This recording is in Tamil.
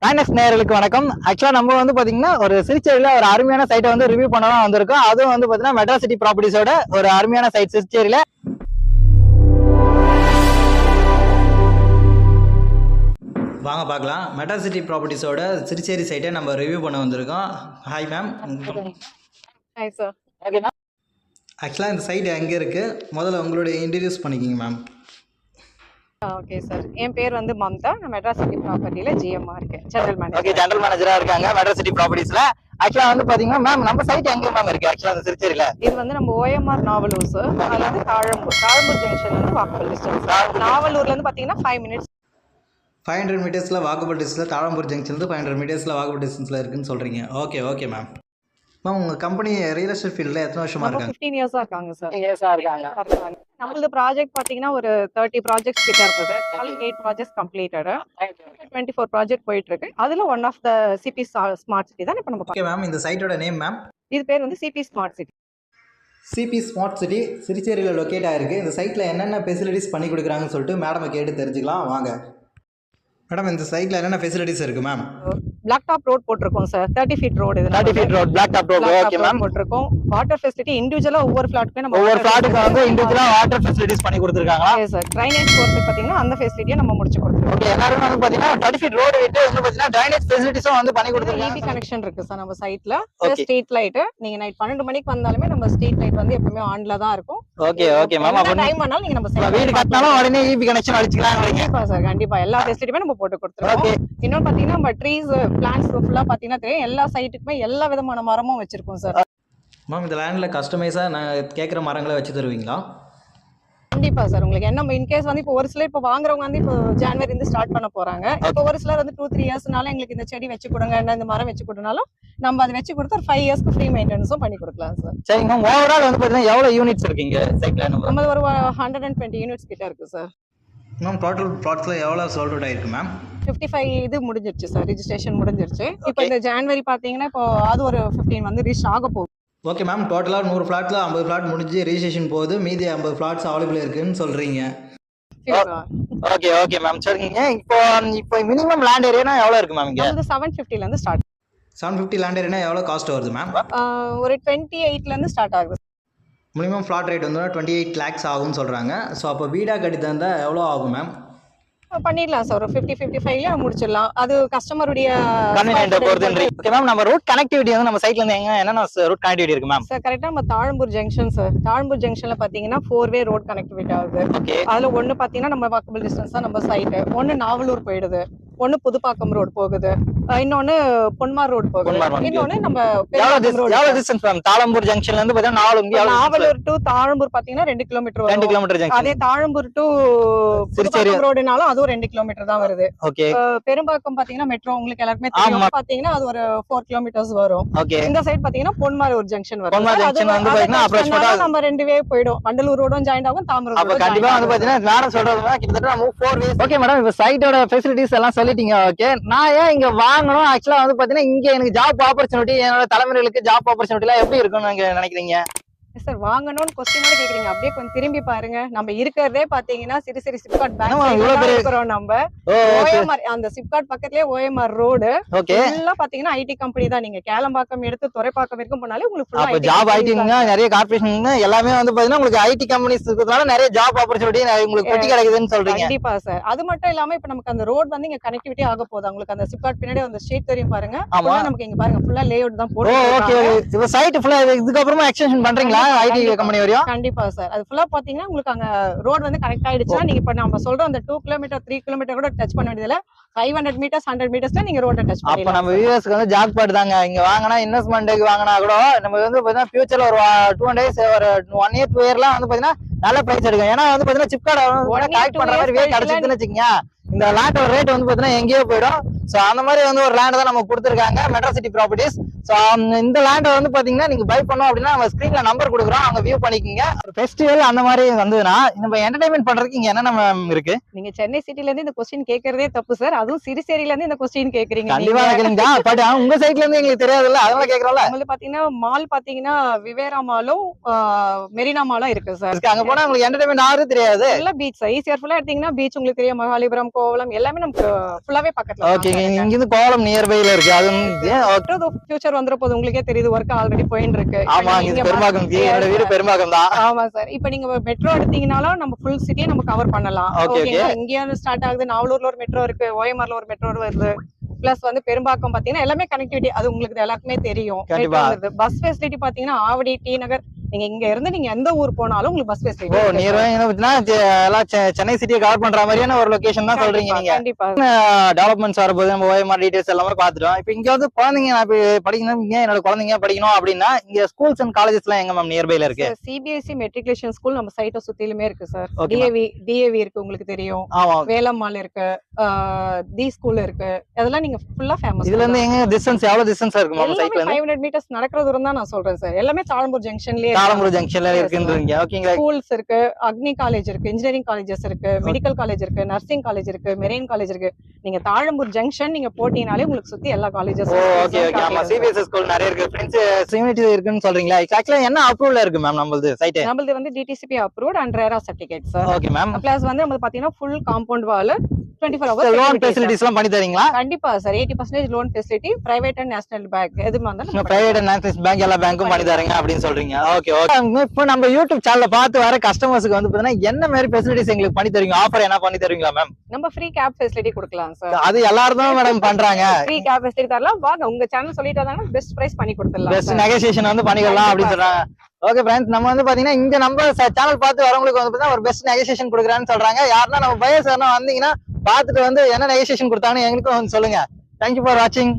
மைனஸ் நேயர்களுக்கு வணக்கம். ஆக்சுவலா நம்ம வந்து பாத்தீங்கன்னா ஒரு சிறுச்சேரியில ஒரு அருமையான சைட்டை வந்து ரிவ்யூ பண்ண தான் வந்திருக்கோம். அதுவும் வந்து பாத்தீங்கன்னா மெட்ராசிட்டி ப்ராப்பர்ட்டிஸோட ஒரு அருமையான சைட் சிறுச்சேரியில. வாங்க பார்க்கலாம். மெட்ராசிட்டி ப்ராப்பர்ட்டிஸோட சிறுச்சேரி சைட்டை நம்ம ரிவ்யூ பண்ண வந்திருக்கோம். Hi ma'am. Hi sir. Okay ma'am. ஆக்சுவலாக இந்த சைட் எங்கே இருக்கு, முதல்ல உங்களுடைய இன்ட்ரடியூஸ் பண்ணிக்கிங்க மேம். ஓகே சார், என் பேர் வந்து மம்தா. நான் மெட்ராசிட்டி ப்ராப்பர்ட்டில ஜிஎம்ஆ இருக்கேன், ஜெனரல் மேனேஜர். ஓகே, ஜெனரல் மேனேஜரா இருக்காங்க மெட்ராசிட்டி ப்ராப்பர்ட்டிஸ்ல. ஆக்சுவலா வந்து பாத்தீங்கன்னா மேம் நம்ம சைட் எங்க மேம் இருக்கு ஆக்சுவலா அந்த சிறுச்சேரியில? இது வந்து நம்ம ஓஎம்ஆர் நாவலூர் சார். அதுல இருந்து தாழம்பூர் ஜங்ஷன்ல இருந்து வாக்கபிள் டிஸ்டன்ஸ். நாவலூர்ல இருந்து பாத்தீங்கன்னா 5 minutes. 500 மீட்டர்ஸ்ல வாக்கபிள் டிஸ்டன்ஸ்ல தாழம்பூர் ஜங்ஷன்ல 500 மீட்டர்ஸ்ல வாக்கபிள் டிஸ்டன்ஸ்ல இருக்குன்னு சொல்றீங்க. Okay okay ma'am. மேம் உங்க கம்பெனி ரியல் எஸ்டேட் ஃபீல்ட்ல எத்தனை வருஷமா இருக்காங்க? 15 இயர்ஸா இருக்காங்க சார். இயர்ஸா இருக்காங்க. நம்மளது ப்ராஜெக்ட் பாத்தீங்கன்னா ஒரு 30 ப்ராஜெக்ட்ஸ் கிட்ட இருக்குது. 8 ப்ராஜெக்ட்ஸ் கம்ப்ளீட்டட், 24 ப்ராஜெக்ட் போயிட்டு இருக்கு. அதுல one of the CB smart city தான் இப்ப நம்ம. ஓகே மேம், இந்த சைட்டோட நேம் மேம்? இது பேர் வந்து CP smart city. CP smart city சிறுச்சேரியில் லொக்கேட் ஆயிருக்கு. இந்த சைட்டில் என்னென்ன ஃபெசிலிட்டிஸ் பண்ணி கொடுக்குறாங்கன்னு சொல்லிட்டு மேடமை கேட்டு தெரிஞ்சுக்கலாம் வாங்க. மேடம், இந்த சைட்டில் என்னென்ன ஃபெசிலிட்டிஸ் இருக்கு மேம்? பிளாக் டாப் ரோட் போட்டிருக்கோம் சார். 30 feet ரோடு. இது 30 feet road, black top road. Okay ma'am. போட்டிருக்கோம். வாட்டர் ஃபெசிலிட்டி இண்டிவிஜுவலா ஒவ்வொரு ஃபிளாட்டுக்கு நம்ம ஒவ்வொரு ஃபிளாட்டுக்கு வந்து இண்டிவிஜுவலா வாட்டர் ஃபெசிலிட்டிஸ் பண்ணி கொடுத்துருக்காங்க. Yes sir. ட்ரைனேஜ் போறது பாத்தீங்கன்னா அந்த ஃபெசிலிட்டியை நம்ம முடிச்சு கொடுத்துருக்கோம். ஓகே, எல்லாரும் வந்து பாத்தீங்கன்னா 30 feet ரோடு விட்டு வந்து பாத்தீங்கன்னா ட்ரைனேஜ் ஃபெசிலிட்டிஸும் வந்து பண்ணி கொடுத்துருக்காங்க. ஈபி கனெக்ஷன் இருக்கு சார் நம்ம சைட்ல. ஸ்ட்ரீட் லைட் நீங்க நைட் 12 மணிக்கு வந்தாலுமே நம்ம ஸ்ட்ரீட் லைட் வந்து எப்பவுமே ஆன்ல தான் இருக்கும். Okay okay ma'am. அப்ப டைம் ஆனாலும் நீங்க நம்ம வீடு கட்டினாலும் உடனே ஈபி கனெக்ஷன் அடிச்சுக்கலாம். கண்டிப்பா சார், கண்டிப்பா எல்லா ஃபெசிலிட்டியுமே நம்ம போட்டு கொடுத்துருக்கோம். இன்னொன்னு பாத்தீங்கன்னா நம்ம ட்ரீஸ் பிளான்ட்ஸ் ஃபுல்லா பாத்தீங்கன்னா தெரியும், எல்லா சைட்டுக்குமே எல்லா விதமான மரமும் வச்சிருக்கோம் சார். மேம், இந்த லேண்ட்ல கஸ்டமைஸா நான் கேட்குற மரங்களை வச்சு தருவீங்களா? கண்டிப்பா சார். உங்களுக்கு என்ன இன்கேஸ் வந்து இப்போ ஒரு சிலர் இப்போ வாங்குறவங்க வந்து இப்போ ஜனவரி இருந்து ஸ்டார்ட் பண்ண போறாங்க. இப்போ ஒரு சிலர் வந்து 2-3 இயர்ஸ்னால எங்களுக்கு இந்த செடி வச்சு கொடுங்க, இந்த மரம் வச்சு கொடுனாலும் நம்ம அதை வச்சு கொடுத்து ஒரு 5 இயர்ஸ்க்கு ஃப்ரீ மெயின்டெனன்ஸும் பண்ணி கொடுக்கலாம் சார். சரிங்க மேம். ஓவரால் வந்து பாத்தீங்கன்னா எவ்வளவு யூனிட்ஸ் இருக்கீங்க சைட்ல? நம்ம ஒரு 120 யூனிட்ஸ் கிட்ட இருக்கு சார். மேம், டோட்டல் பிளாட்ஸ்ல எவ்வளவு சோல்ட் அவுட் ஆயிருக்கு மேம்? 55 இது முடிஞ்சிருச்சு சார், ரெஜிஸ்ட்ரேஷன் முடிஞ்சிருச்சு. இப்போ இந்த ஜனவரி பாத்தீங்கன்னா இப்போ அது ஒரு 15 வந்து ரீச் ஆக போகுது. ஓகே மேம், டோட்டலாக 100 ஃப்ளாட்டில் 50 ஃப்ளாட் முடிஞ்சு ரெஜிஸ்ட்ரேஷன் போகுது, மீதி 50 ஃப்ளாட்ஸ் அவைலபிள் இருக்குன்னு சொல்கிறீங்க. Okay okay ma'am. சரிங்க. இப்போ மினிமம் லேண்ட் ஏரியானா எவ்வளோ இருக்கு மேம்? இங்கே 750ல இருந்து ஸ்டார்ட். 750 லேண்ட் ஏரியானா எவ்வளோ காஸ்ட் வருது மேம்? ஒரு 28ல இருந்து ஸ்டார்ட் ஆகுது. மினிமம் ஃப்ளாட் ரேட் வந்து 28 lakhs ஆகும்னு சொல்கிறாங்க. ஸோ அப்போ வீடாக கட்டி தந்தால் எவ்வளோ ஆகும் மேம்? பண்ணிடலாம் சார், ஒரு 50-55ல முடிச்சிடலாம். அது கஸ்டமருடைய கன்வீனியன்ட் பொறுத்து. ஓகே மேம், நம்ம ரூட் கனெக்டிவிட்டி வந்து நம்ம சைட்ல இருந்து என்னென்ன ரூட் கனெக்டிவிட்டி இருக்கு மேம்? சார் கரெக்டா நம்ம தாழம்பூர் ஜங்ஷன் சார். தாழம்பூர் ஜங்ஷன்ல பாத்தீங்கன்னா 4-way ரோட் கனெக்டிவிட்டி ஆகுது. அதுல ஒண்ணு பாத்தீங்கன்னா நம்ம வாக்கபிள் டிஸ்டன்ஸ் தான் நம்ம சைட். ஒண்ணு நாவலூர் போயிடுது, ஒண்ணு புதுப்பாக்கம் ரோடு போகுது, இன்னொன்னு பொன்மார் ரோடு போகுது, இன்னொன்னு நம்ம எவ்வளவு டிஸ்டன்ஸ் மேம்? தாழம்பூர் ஜங்ஷன்ல இருந்து பாத்தீங்கன்னா நாவலூர் டு தாழம்பூர் பாத்தீங்கன்னா 2 கிலோமீட்டர் வரும். 2 கிலோமீட்டர் ஜங்ஷன். அதே தாழம்பூர் டு புதுப்பாக்கம் ரோடுனாலும் அதுவும் 2 கிலோமீட்டர் தான் வருது. ஓகே. பெரும்பாக்கம் பாத்தீங்கன்னா மெட்ரோ உங்களுக்கு எல்லாருமே தெரியும், பாத்தீங்கன்னா அது ஒரு 4 கிலோமீட்டர்ஸ் வரும். இந்த சைடு பாத்தீங்கன்னா பொன்மார் ஒரு ஜங்ஷன் வரும். பொன்மார் ஜங்ஷன் வந்து பாத்தீங்கன்னா அப்ரோச்மெண்டா நம்ம 2 வே போய்டும். வண்டலூர் ரோடும் ஜாயின் ஆகும், தாம்பரம் ரோடும். அப்ப கண்டிப்பா வந்து பாத்தீங்கன்னா மேடம் சொல்றதுனா கிட்டத்தட்ட நம்ம 4 ways. ஓகே மேடம், இப்ப சைட்டோட ஃபெசிலிட்டிஸ் எல்லாம் சொல்லிட்டீங்க. ஓகே, நான் ஏன் இங்க வாங்கணும்? ஆக்சுவலா வந்து பாத்தீங்கன்னா இங்க எனக்கு ஜாப் ஆப்பர்ச்சுனிட்டி, என்னோட தலைமுறைகளுக்கு ஜாப் ஆப்பர்ச்சுனிட்டி எல்லாம் எப்படி இருக்கும்னு நீங்க நினைக்கிறீங்க? சார் வாங்கணும்னு கொஸ்டினோட கேக்குறீங்க, அப்படியே கொஞ்சம் திரும்பி பாருங்க. நம்ம இருக்கிறதே பாத்தீங்கன்னா சிறுசேரி சிப்காட் பேங்க் இருக்கிறோம். நம்ம ஓஎம்ஆர் அந்த சிப்காட் பக்கத்துலயே ஓஎம்ஆர் ரோடு ஃபுல்லா பாத்தீங்கன்னா ஐடி கம்பெனி தான். நீங்க கேளம்பாக்கம் எடுத்து துறைப்பாக்கம் வரைக்கும் போனாலே உங்களுக்கு ஃபுல்லா ஜாப் ஐடிங்க, நிறைய கார்ப்பரேஷன் எல்லாமே வந்து பாத்தீங்கன்னா உங்களுக்கு ஐடி கம்பெனிஸ் இருக்கிறதுனால நிறைய ஜாப் ஆப்பர்ச்சுனிட்டி உங்களுக்கு கொட்டி கிடைக்குதுன்னு சொல்றீங்க. கண்டிப்பா சார். அது மட்டும் இல்லாம இப்ப நமக்கு அந்த ரோட் வந்து இங்க கனெக்டிவிட்டி ஆக போகுது. உங்களுக்கு அந்த சிப்காட் பின்னாடி அந்த ஸ்ட்ரீட் தெரியும் பாருங்க, நமக்கு இங்க பாருங்க ஃபுல்லா லேஅவுட் தான் போட்டு. ஓகே, இந்த சைட் ஃபுல்லா இதுக்கு அப்புறமா எக்ஸ்டென்ஷன் பண்றீங்களா ஐடி கம்பெனி வரையும்? கண்டிப்பா சார். அது ஃபுல்லா பாத்தீங்கன்னா உங்களுக்கு அங்க ரோட் வந்து கனெக்ட் ஆயிடுச்சுன்னா நீங்க இப்ப நம்ம சொல்றோம் அந்த 2 கிலோமீட்டர் 3 கிலோமீட்டர் கூட டச் பண்ண வேண்டியதுல 500 மீட்டர்ஸ் 100 மீட்டர்ஸ்ல நீங்க ரோட டச் பண்ணலாம். அப்ப நம்ம வியூவர்ஸ்க்கு வந்து ஜாக் பாட் தாங்க. இங்க வாங்கினா இன்வெஸ்ட்மென்ட்க்கு வாங்கினா கூட நம்ம வந்து பாத்தீங்கன்னா ஃபியூச்சர்ல ஒரு 2 days ஒரு 1 year 2 yearலாம் வந்து பாத்தீங்கன்னா நல்ல பிரைஸ் எடுக்கும். ஏன்னா வந்து பாத்தீங்கன்னா சிப்காட் கலெக்ட் பண்ற மாதிரி வேட் கிடைச்சிருக்குன்னு வச்சுக்கோங்க, இந்த லேண்டோட ரேட் வந்து பாத்தீங்கன்னா எங்கேயோ போயிடும். சோ அந்த மாதிரி வந்து ஒரு லேண்ட் தான் நம்ம கொடுத்துருக்காங்க மெட்ராசிட்டி ப்ராப்பர்ட்டிஸ். சோ இந்த லேண்டை வந்து பாத்தீங்கன்னா நீங்க பை பண்ணோம் அப்படின்னா நம்ம ஸ்கிரீன்ல நம்பர் கொடுக்குறோம், அவங்க வியூ பண்ணிக்கோங்க. ஃபெஸ்டிவல் அந்த மாதிரி வந்ததுன்னா நம்ம என்டர்டைன்மெண்ட் பண்றதுக்கு இங்க என்னென்ன இருக்கு? நீங்க சென்னை சிட்டில இருந்து இந்த கொஸ்டின் கேக்குறதே தப்பு சார். அதுவும் சிறுசேரியில இருந்து இந்த கொஸ்டின் கேக்குறீங்க. கண்டிப்பா கேளுங்க. பட் உங்க சைட்ல இருந்து எங்களுக்கு தெரியாதுல்ல, அதனால கேக்குறோம்ல. உங்களுக்கு பாத்தீங்கன்னா மால் பாத்தீங்கன்னா விவேரா மாலும் மெரினா மாலும் இருக்கு சார். அங்க போனா உங்களுக்கு என்டர்டைன்மெண்ட் ஆறு தெரியாது. ஃபுல்லா பீச் ஈஸியர் ஃபுல்லா எடுத்தீங்கன்னா பீச் உங்களுக்கு தெரியும். மகாலிபுரம், கோவளம் எல்லாமே நமக்கு ஃபுல்லாவே பக்கத்துல. ஓகே, இங்க இருந்து கோவளம் நியர்பைல இருக்கு. அது ஃபியூச்சர் வந்துற போது உங்களுக்கே தெரியுது, ஒர்க் ஆல்ரெடி போயிட்டு இருக்கு. ஆமா, இங்க பெரும்பாக்கம், என்னோட வீடு பெரும்பாக்கம் தான். ஆமா சார். இப்போ நீங்க மெட்ரோ எடுத்தீங்கனாலும் நம்ம ஃபுல் சிட்டியை நம்ம கவர் பண்ணலாம். ஓகேங்களா? இங்க ஸ்டார்ட் ஆகுது, நாவலூர்ல ஒரு மெட்ரோ இருக்கு, ஓஎம்ஆர்ல ஒரு மெட்ரோ வருது. பிளஸ் வந்து பெரும்பாக்கம் பாத்தீங்கன்னா எல்லாமே கனெக்டிவிட்டி, அது உங்களுக்கு எல்லாருக்குமே தெரியும். பஸ் ஃபெசிலிட்டி பாத்தீங்கன்னா ஆவடி, டி நகர், நீங்க இங்க இருந்து நீங்க எந்த ஊர் போனாலும் உங்களுக்கு பஸ் ஃபெசிலிட்டி. ஓ, எல்லாம் சென்னை சிட்டியை கவர் பண்ற மாதிரியான ஒரு லொகேஷன் தான் சொல்றீங்க நீங்க. கண்டிப்பா டெவலப்மெண்ட்ஸ் வரும்போது நம்ம ஓஎம்ஆர் டீடைல்ஸ் எல்லாமே பாத்துட்டோம். இப்போ இங்க வந்து குழந்தைங்க நான் படிக்கணும், இங்க என்னோட குழந்தைங்க படிக்கணும் அப்படின்னா இங்க ஸ்கூல்ஸ் அண்ட் காலேஜஸ் எல்லாம் எங்க மேம் நியர்பைல இருக்கு? சிபிஎஸ்இ மெட்ரிகுலேஷன் ஸ்கூல் நம்ம சைட்ட சுத்திலுமே இருக்கு சார். டிஏவி இருக்கு, உங்களுக்கு தெரியும். வேலம்மாள் இருக்கு, தி ஸ்கூல் இருக்கு. அதெல்லாம் நீங்க ஃபுல்லா ஃபேமஸ். இதுல இருந்து எங்க டிஸ்டன்ஸ், எவ்வளவு டிஸ்டன்ஸ் இருக்கு மேம் சைட்ல இருந்து? 500 மீட்டர்ஸ் நடக்கிற தூரம் தான் நான் சொல்றேன் சார். எல்லாமே தாழம்பூர் ஜங்ஷன்லயே தாழம்பூர் ஜங்ஷன்ல இருக்குன்றீங்க. ஓகேங்களா? ஸ்கூல்ஸ் இருக்கு, அக்னி காலேஜ் இருக்கு, இன்ஜினியரிங் காலேஜஸ் இருக்கு, மெடிக்கல் காலேஜ் இருக்கு, நர்சிங் காலேஜ் இருக்கு, மெரைன் காலேஜ் இருக்கு. நீங்க தாழம்பூர் ஜங்ஷன் நீங்க போட்டீங்கனாலே உங்களுக்கு சுத்தி எல்லா காலேஜஸ். Okay okay. ஆமா, சிபிஎஸ்இ ஸ்கூல் நிறைய இருக்கு, ஃப்ரெண்ட்ஸ் யூனிட்டி இருக்குன்னு சொல்றீங்களா? எக்ஸாக்ட்டா என்ன அப்ரூவல்ல இருக்கு மேம் நம்மளது சைட்? நம்மளது வந்து DTCP approved and RERA certificate sir. Okay ma'am. Plus வந்து நம்ம பாத்தீங்கன்னா full compound wall, 24 hours loan facilities எல்லாம் பண்ணி தரீங்களா? கண்டிப்பா sir. 80% loan facility, private and national bank எதுமா இருந்தாலும் பிரைவேட் அண்ட் நேஷனல் பேங்க் எல்லா பேங்க்கும் பண்ணி தரீங்க அப்படின்னு சொல்றீங்க. Okay okay. இப்போ நம்ம யூடியூப் சேனல்ல பார்த்து வர கஸ்டமர்ஸ்க்கு வந்து பாத்தீங்கன்னா என்ன மாதிரி ஃபெசிலிட்டிஸ் எங்களுக்கு பண்ணி தருவீங்க? ஆஃபர் என்ன பண்ணி தருவீங்களா மேம்? நம்ம ஃப்ரீ கேப் ஃபெசிலிட்டி கொடுக்கலாம் சார். அது எல்லாரும் தான் மேடம் பண்றாங்க. ஃப்ரீ கேப் ஃபெசிலிட்டி தரலாம். வாங்க, உங்க சேனல் சொல்லிட்டு வந்தாங்க, பெஸ்ட் பிரைஸ் பண்ணி கொடுத்துடலாம். பெஸ்ட் நெகோசியேஷன் வந்து பண்ணிக்கலாம் அப்படின்னு சொல்றாங்க. ஓகே ஃப்ரெண்ட்ஸ், நம்ம வந்து பாத்தீங்கன்னா இந்த நம்ம சேனல் பார்த்து வரவங்களுக்கு வந்து பாத்தீங்கன்னா ஒரு பெஸ்ட் நெகோசியேஷன் கொடுக்குறான்னு சொல்றாங்க. யாருன்னா நம்ம பையர்ஸ் யாருன்னா வந்தீங்கன்னா பார்த்துட்டு வந்து என்ன நெகோசியேஷன் கொடுத்தாங்கன்னு எங்களுக்கும் வந்து சொல்லுங்க. தேங்க்யூ ஃபார் வாட்சிங்.